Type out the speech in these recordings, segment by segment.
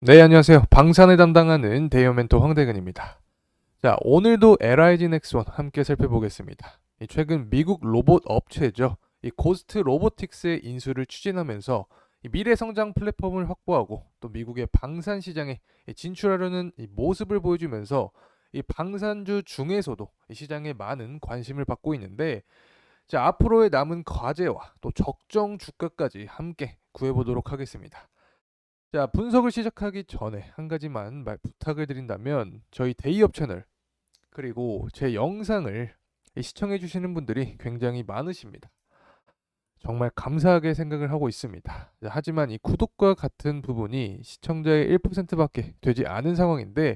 네, 안녕하세요. 방산을 담당하는 대여 멘토 황대근입니다. 자, 오늘도 LIG 넥스원 함께 살펴보겠습니다. 최근 미국 로봇 업체죠. 이 고스트 로보틱스의 인수를 추진하면서 이 미래 성장 플랫폼을 확보하고 또 미국의 방산 시장에 진출하려는 이 모습을 보여주면서 이 방산주 중에서도 이 시장에 많은 관심을 받고 있는데, 자, 앞으로의 남은 과제와 또 적정 주가까지 함께 구해보도록 하겠습니다. 자, 분석을 시작하기 전에 한 가지만 부탁을 드린다면 저희 데이업 채널 그리고 제 영상을 시청해 주시는 분들이 굉장히 많으십니다. 정말 감사하게 생각을 하고 있습니다. 자, 하지만 이 구독과 같은 부분이 시청자의 1%밖에 되지 않은 상황인데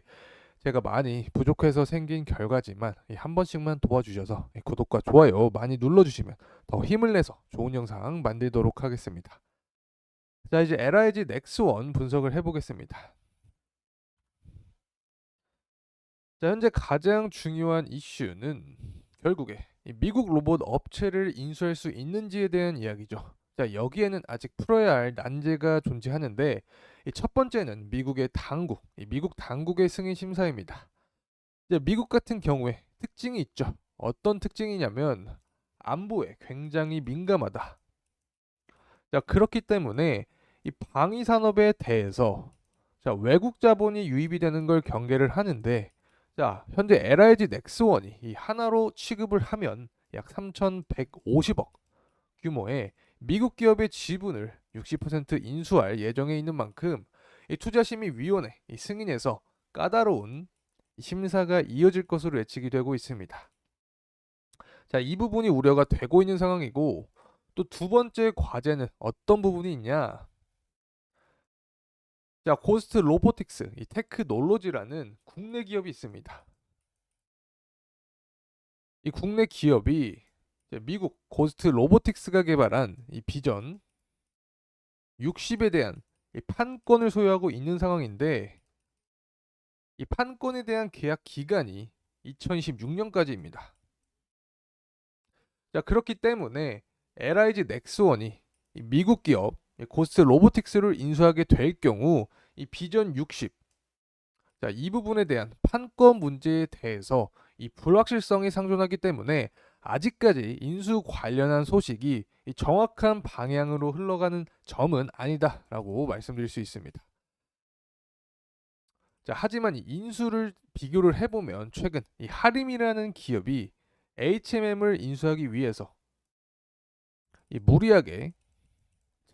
제가 많이 부족해서 생긴 결과지만 한 번씩만 도와주셔서 구독과 좋아요 많이 눌러주시면 더 힘을 내서 좋은 영상 만들도록 하겠습니다. 자, 이제 LIG 넥스원 분석을 해보겠습니다. 자, 현재 가장 중요한 이슈는 결국에 이 미국 로봇 업체를 인수할 수 있는지에 대한 이야기죠. 자, 여기에는 아직 풀어야 할 난제가 존재하는데 이 첫 번째는 미국의 당국, 이 미국 당국의 승인 심사입니다. 이제 미국 같은 경우에 특징이 있죠. 어떤 특징이냐면 안보에 굉장히 민감하다. 자, 그렇기 때문에 이 방위 산업에 대해서 자, 외국 자본이 유입이 되는 걸 경계를 하는데 자, 현재 LIG 넥스원이 이 하나로 취급을 하면 약 3,150억 규모의 미국 기업의 지분을 60% 인수할 예정에 있는 만큼 이 투자심의위원회 이 승인에서 까다로운 심사가 이어질 것으로 예측이 되고 있습니다. 자, 이 부분이 우려가 되고 있는 상황이고 또 두 번째 과제는 어떤 부분이 있냐? 자, 고스트 로보틱스, 이 테크놀로지라는 국내 기업이 있습니다. 이 국내 기업이 미국 고스트 로보틱스가 개발한 이 비전 60에 대한 이 판권을 소유하고 있는 상황인데 이 판권에 대한 계약 기간이 2026년까지입니다. 자, 그렇기 때문에 LIG 넥스원이 이 미국 기업 고스트 로보틱스를 인수하게 될 경우 이 비전 60, 자, 이 부분에 대한 판권 문제에 대해서 이 불확실성이 상존하기 때문에 아직까지 인수 관련한 소식이 이 정확한 방향으로 흘러가는 점은 아니다라고 말씀드릴 수 있습니다. 자, 하지만 이 인수를 비교를 해보면 최근 이 하림이라는 기업이 HMM을 인수하기 위해서 이 무리하게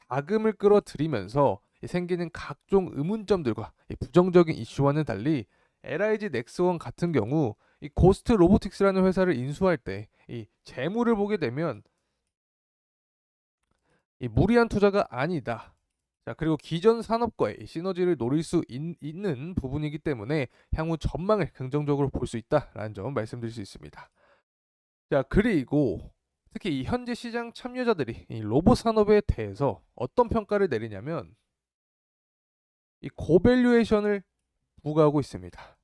자금을 끌어들이면서 생기는 각종 의문점들과 이 부정적인 이슈와는 달리 LIG 넥스원 같은 경우 이 고스트 로보틱스라는 회사를 인수할 때 이 재물을 보게 되면 이 무리한 투자가 아니다. 자, 그리고 기존 산업과의 시너지를 노릴 수 있는 부분이기 때문에 향후 전망을 긍정적으로 볼 수 있다라는 점 말씀드릴 수 있습니다. 자, 그리고 특히 이 현재 시장 참여자들이 이 로봇 산업에 대해서 어떤 평가를 내리냐면 이 고밸류에이션을 부과하고 있습니다.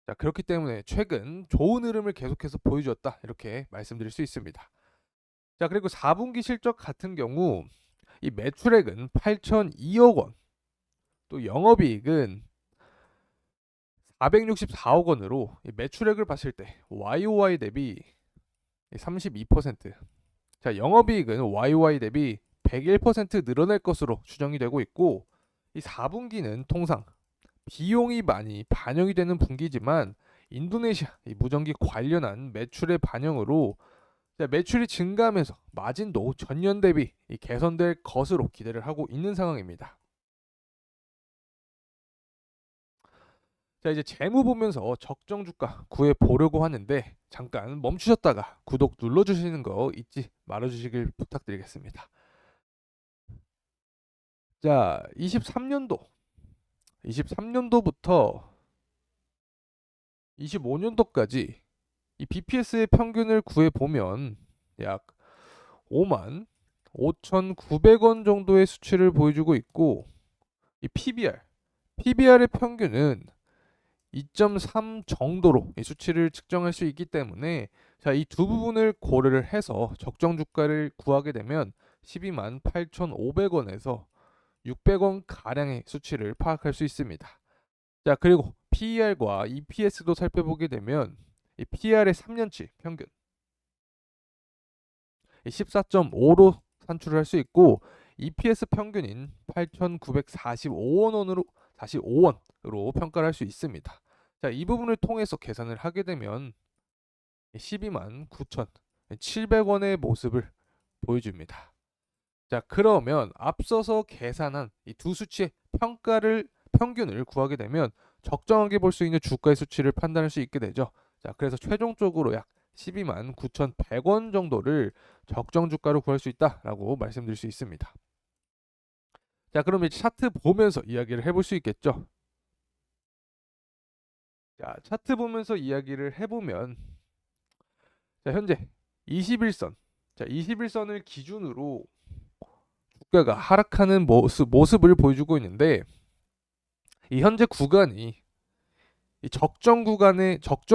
자, 그렇기 때문에 최근 좋은 흐름을 계속해서 보여주었다 이렇게 말씀드릴 수 있습니다. 자, 그리고 4분기 실적 같은 경우 이 매출액은 8,002억 원, 또 영업이익은 464억 원으로 이 매출액을 봤을 때 YOY 대비 32%, 자, 영업이익은 YOY 대비 101% 늘어날 것으로 추정이 되고 있고 이 4분기는 통상 비용이 많이 반영이 되는 분기지만 인도네시아 이 무전기 관련한 매출의 반영으로 매출이 증가하면서 마진도 전년 대비 개선될 것으로 기대를 하고 있는 상황입니다. 자, 이제 재무 보면서 적정 주가 구해 보려고 하는데 잠깐 멈추셨다가 구독 눌러주시는 거 잊지 말아주시길 부탁드리겠습니다. 자, 23년도부터 25년도까지 이 BPS의 평균을 구해 보면 약 5만 5,900원 정도의 수치를 보여주고 있고 이 PBR의 평균은 2.3 정도로 이 수치를 측정할 수 있기 때문에 자, 이 두 부분을 고려를 해서 적정 주가를 구하게 되면 12만 8,500원에서 600원 가량의 수치를 파악할 수 있습니다. 자, 그리고 PER과 EPS도 살펴보게 되면 이 PER의 3년치 평균 14.5로 산출을 할 수 있고 EPS 평균인 8,945원으로 45원으로 평가를 할 수 있습니다. 자, 이 부분을 통해서 계산을 하게 되면 12만 9,700원의 모습을 보여줍니다. 자, 그러면 앞서서 계산한 이 두 수치의 평균을 구하게 되면 적정하게 볼 수 있는 주가의 수치를 판단할 수 있게 되죠. 자, 그래서 최종적으로 약 12만 9,100원 정도를 적정 주가로 구할 수 있다라고 말씀드릴 수 있습니다. 자, 그럼 이제 차트 보면서 이야기를 해볼 수 있겠죠. 자, 차트 보면서 이야기를 해보면 자, 현재 21선. 자, 21선을 기준으로 주가가 하락하는 모습을 보여주고 있는데 이 현재 구간이 이 적정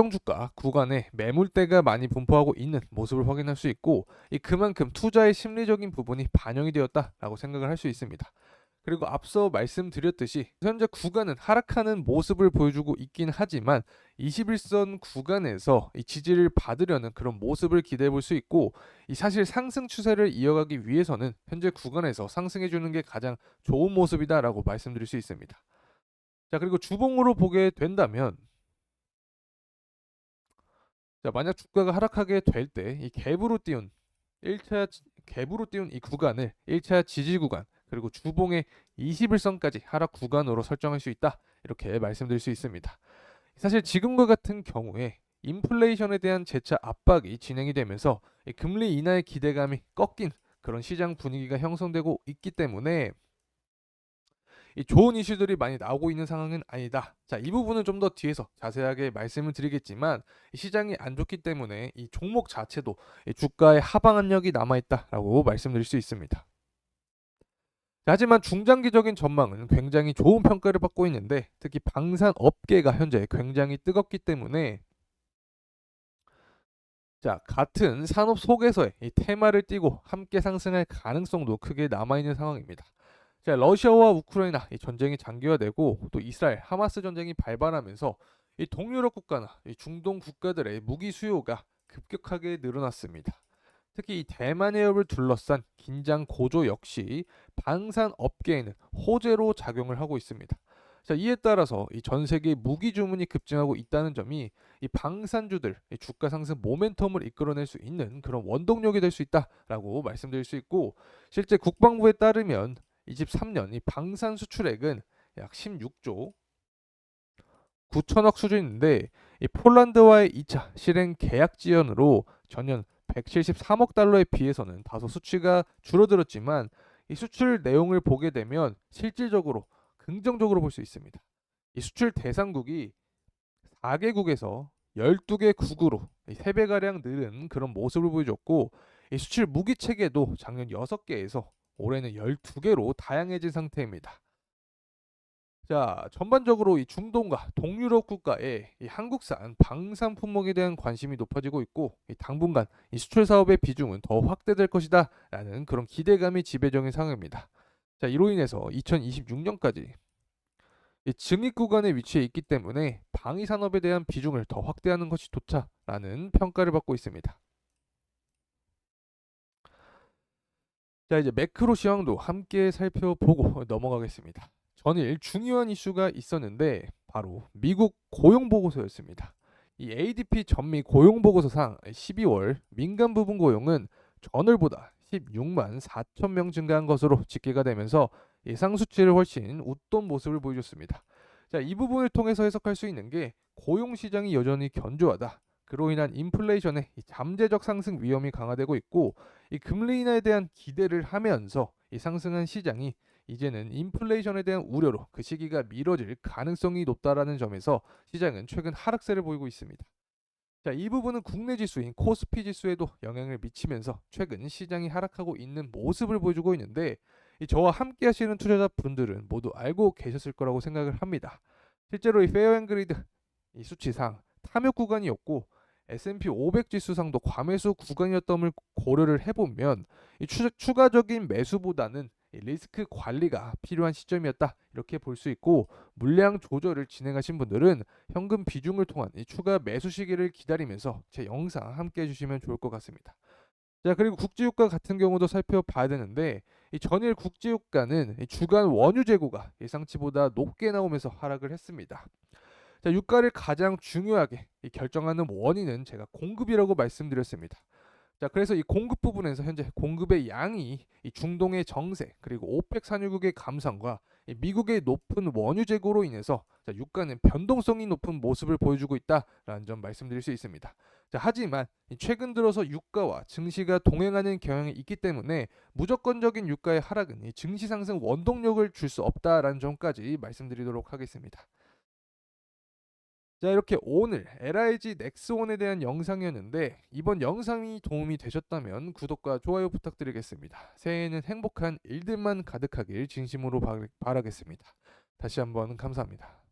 주가 구간에 매물대가 많이 분포하고 있는 모습을 확인할 수 있고 그만큼 투자의 심리적인 부분이 반영이 되었다라고 생각을 할 수 있습니다. 그리고 앞서 말씀드렸듯이 현재 구간은 하락하는 모습을 보여주고 있긴 하지만 21선 구간에서 이 지지를 받으려는 그런 모습을 기대해 볼 수 있고 사실 상승 추세를 이어가기 위해서는 현재 구간에서 상승해 주는 게 가장 좋은 모습이다라고 말씀드릴 수 있습니다. 자, 그리고 주봉으로 보게 된다면 자, 만약 주가가 하락하게 될 때 이 갭으로 띄운 이 구간을 1차 지지 구간 그리고 주봉의 21선까지 하락 구간으로 설정할 수 있다. 이렇게 말씀드릴 수 있습니다. 사실 지금과 같은 경우에 인플레이션에 대한 재차 압박이 진행이 되면서 금리 인하의 기대감이 꺾인 그런 시장 분위기가 형성되고 있기 때문에 좋은 이슈들이 많이 나오고 있는 상황은 아니다. 자, 이 부분은 좀 더 뒤에서 자세하게 말씀을 드리겠지만 시장이 안 좋기 때문에 이 종목 자체도 주가의 하방 압력이 남아있다라고 말씀드릴 수 있습니다. 자, 하지만 중장기적인 전망은 굉장히 좋은 평가를 받고 있는데 특히 방산 업계가 현재 굉장히 뜨겁기 때문에 자, 같은 산업 속에서의 이 테마를 띠고 함께 상승할 가능성도 크게 남아있는 상황입니다. 자, 러시아와 우크라이나 이 전쟁이 장기화되고 또 이스라엘 하마스 전쟁이 발발하면서 이 동유럽 국가나 이 중동 국가들의 무기 수요가 급격하게 늘어났습니다. 특히 이 대만 해협을 둘러싼 긴장 고조 역시 방산 업계에는 호재로 작용을 하고 있습니다. 자, 이에 따라서 이 전 세계 무기 주문이 급증하고 있다는 점이 이 방산주들 이 주가 상승 모멘텀을 이끌어낼 수 있는 그런 원동력이 될 수 있다라고 말씀드릴 수 있고 실제 국방부에 따르면 23년 이 방산 수출액은 약 16조 9천억 수준인데 이 폴란드와의 2차 실행 계약 지연으로 전년 173억 달러에 비해서는 다소 수치가 줄어들었지만 이 수출 내용을 보게 되면 실질적으로 긍정적으로 볼 수 있습니다. 이 수출 대상국이 4개국에서 12개국으로 3배가량 늘은 그런 모습을 보여줬고 이 수출 무기 체계도 작년 6개에서 올해는 12개로 다양해진 상태입니다. 자, 전반적으로 이 중동과 동유럽 국가의 이 한국산 방산 품목에 대한 관심이 높아지고 있고 당분간 이 수출 사업의 비중은 더 확대될 것이다라는 그런 기대감이 지배적인 상황입니다. 자, 이로 인해서 2026년까지 이 증익 구간에 위치해 있기 때문에 방위 산업에 대한 비중을 더 확대하는 것이 좋다라는 평가를 받고 있습니다. 자, 이제 매크로 시황도 함께 살펴보고 넘어가겠습니다. 전일 중요한 이슈가 있었는데 바로 미국 고용 보고서였습니다. 이 ADP 전미 고용 보고서상 12월 민간 부분 고용은 전월보다 16만 4천 명 증가한 것으로 집계가 되면서 예상 수치를 훨씬 웃돈 모습을 보여줬습니다. 자, 이 부분을 통해서 해석할 수 있는 게 고용 시장이 여전히 견조하다. 그로 인한 인플레이션의 잠재적 상승 위험이 강화되고 있고 이 금리 인하에 대한 기대를 하면서 이 상승한 시장이 이제는 인플레이션에 대한 우려로 그 시기가 미뤄질 가능성이 높다라는 점에서 시장은 최근 하락세를 보이고 있습니다. 자, 이 부분은 국내 지수인 코스피 지수에도 영향을 미치면서 최근 시장이 하락하고 있는 모습을 보여주고 있는데 저와 함께 하시는 투자자분들은 모두 알고 계셨을 거라고 생각을 합니다. 실제로 이 페어앤그리드 이 수치상 탐욕 구간이었고 S&P 500 지수상도 과매수 구간이었음을 고려를 해보면 이 추가적인 매수보다는 이 리스크 관리가 필요한 시점이었다 이렇게 볼 수 있고, 물량 조절을 진행하신 분들은 현금 비중을 통한 이 추가 매수 시기를 기다리면서 제 영상 함께 해주시면 좋을 것 같습니다. 자, 그리고 국제유가 같은 경우도 살펴봐야 되는데, 이 전일 국제유가는 이 주간 원유 재고가 예상치보다 높게 나오면서 하락을 했습니다. 자, 유가를 가장 중요하게 이 결정하는 원인은 제가 공급이라고 말씀드렸습니다. 자, 그래서 이 공급 부분에서 현재 공급의 양이 이 중동의 정세, 그리고 오펙 산유국의 감산과 이 미국의 높은 원유 재고로 인해서 자, 유가는 변동성이 높은 모습을 보여주고 있다라는 점 말씀드릴 수 있습니다. 자, 하지만 이 최근 들어서 유가와 증시가 동행하는 경향이 있기 때문에 무조건적인 유가의 하락은 이 증시 상승 원동력을 줄 수 없다라는 점까지 말씀드리도록 하겠습니다. 자, 이렇게 오늘 LIG 넥스원에 대한 영상이었는데, 이번 영상이 도움이 되셨다면 구독과 좋아요 부탁드리겠습니다. 새해에는 행복한 일들만 가득하길 진심으로 바라겠습니다. 다시 한번 감사합니다.